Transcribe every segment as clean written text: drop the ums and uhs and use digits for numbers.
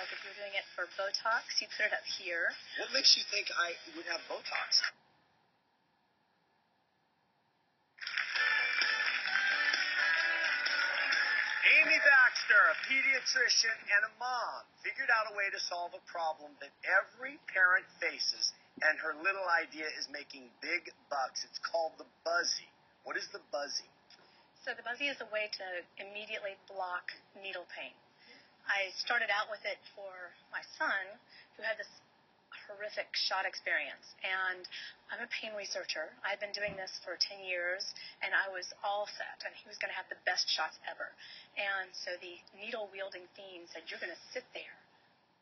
Like if you're doing it for Botox, you put it up here. What makes you think I would have Botox? Amy Baxter, a pediatrician and a mom, figured out a way to solve a problem that every parent faces, and her little idea is making big bucks. It's called the Buzzy. What is the Buzzy? So the Buzzy is a way to immediately block needle pain. I started out with it for my son, who had this horrific shot experience. And I'm a pain researcher. I've been doing this for 10 years, and I was all set, and he was going to have the best shots ever. And so the needle-wielding fiend said, "You're going to sit there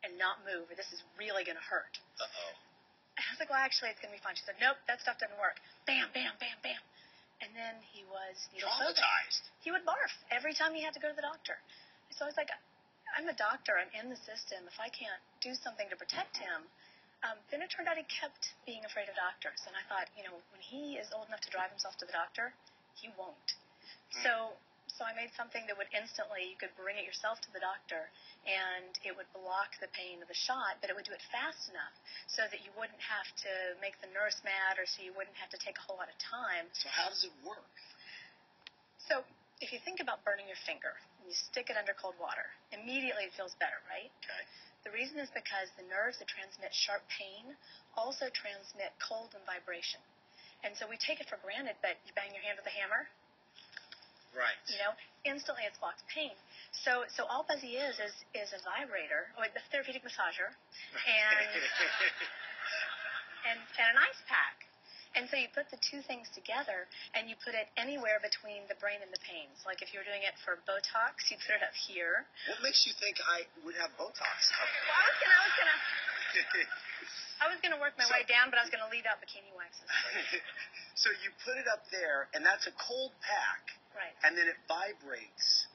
and not move, or this is really going to hurt." Uh-oh. And I was like, "Well, actually, it's going to be fine." She said, "Nope, that stuff doesn't work." Bam, bam, bam, bam. And then he was traumatized. He would barf every time he had to go to the doctor. So I was like, I'm a doctor. I'm in the system. If I can't do something to protect him, then it turned out he kept being afraid of doctors. And I thought, when he is old enough to drive himself to the doctor, he won't. So I made something that would instantly, you could bring it yourself to the doctor, and it would block the pain of the shot, but it would do it fast enough so that you wouldn't have to make the nurse mad, or so you wouldn't have to take a whole lot of time. So how does it work? So if you think about burning your finger, and you stick it under cold water, immediately it feels better, right? Okay. The reason is because the nerves that transmit sharp pain also transmit cold and vibration. And so we take it for granted, but you bang your hand with a hammer, right? Instantly it blocks pain. So all Buzzy is a vibrator, or a therapeutic massager, and an ice pack. And so you put the two things together, and you put it anywhere between the brain and the pains. Like if you're doing it for Botox, you put it up here. What makes you think I would have Botox? Well, I was gonna work my way down, but I was gonna leave out bikini waxes. So you put it up there, and that's a cold pack. Right. And then it vibrates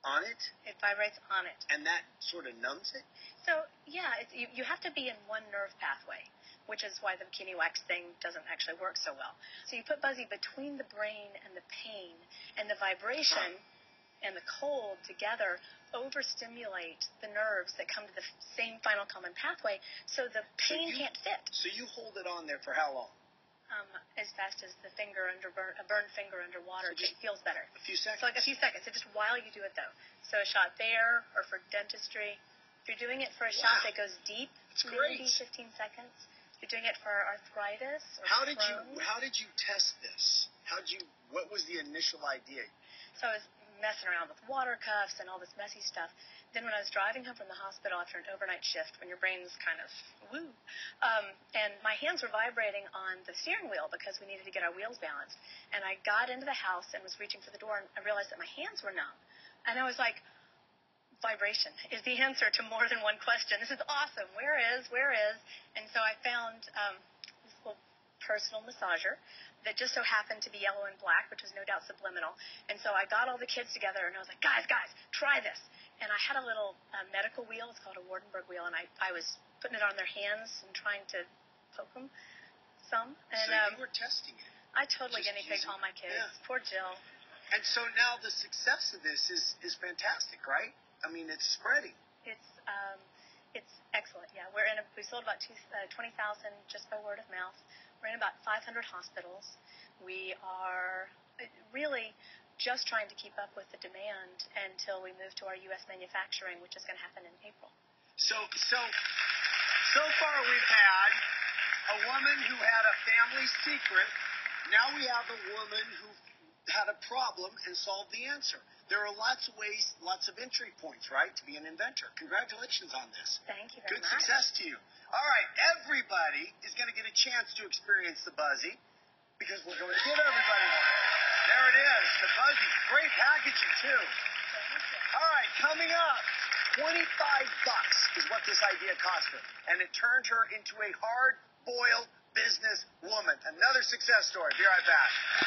on it? It vibrates on it. And that sort of numbs it? So, yeah, you have to be in one nerve pathway, which is why the bikini wax thing doesn't actually work so well. So you put Buzzy between the brain and the pain, and the vibration and the cold together overstimulate the nerves that come to the same final common pathway, so the pain can't fit. So you hold it on there for how long? As fast as the finger a burned finger under water. So it feels better. A few seconds? So like a few seconds. So just while you do it, though. So a shot there, or for dentistry. If you're doing it for a shot that goes deep, maybe 15 seconds. If you're doing it for arthritis or How did you test this? What was the initial idea? So I was messing around with water cuffs and all this messy stuff. Then when I was driving home from the hospital after an overnight shift, when your brain's kind of woo, and my hands were vibrating on the steering wheel because we needed to get our wheels balanced. And I got into the house and was reaching for the door, and I realized that my hands were numb. And I was like, vibration is the answer to more than one question. This is awesome. Where is? And so I found this little personal massager that just so happened to be yellow and black, which was no doubt subliminal. And so I got all the kids together, and I was like, guys, try this. And I had a little medical wheel. It's called a Wardenberg wheel, and I was putting it on their hands and trying to poke them some. And, so you were testing it? I totally guinea pigged all my kids. Yeah. Poor Jill. And so now the success of this is fantastic, right? I mean, it's spreading. It's excellent. Yeah, we sold about 20,000 just by word of mouth. We're in about 500 hospitals. We are really just trying to keep up with the demand until we move to our U.S. manufacturing, which is going to happen in April. So far we've had a woman who had a family secret. Now we have a woman who had a problem and solved the answer. There are lots of ways, lots of entry points, right, to be an inventor. Congratulations on this. Thank you very much. Good success to you. All right, everybody is going to get a chance to experience the Buzzy because we're going to give everybody one. There it is, the Buzzy. Great packaging, too. All right, coming up, $25 is what this idea cost her, and it turned her into a hard-boiled business woman. Another success story. Be right back.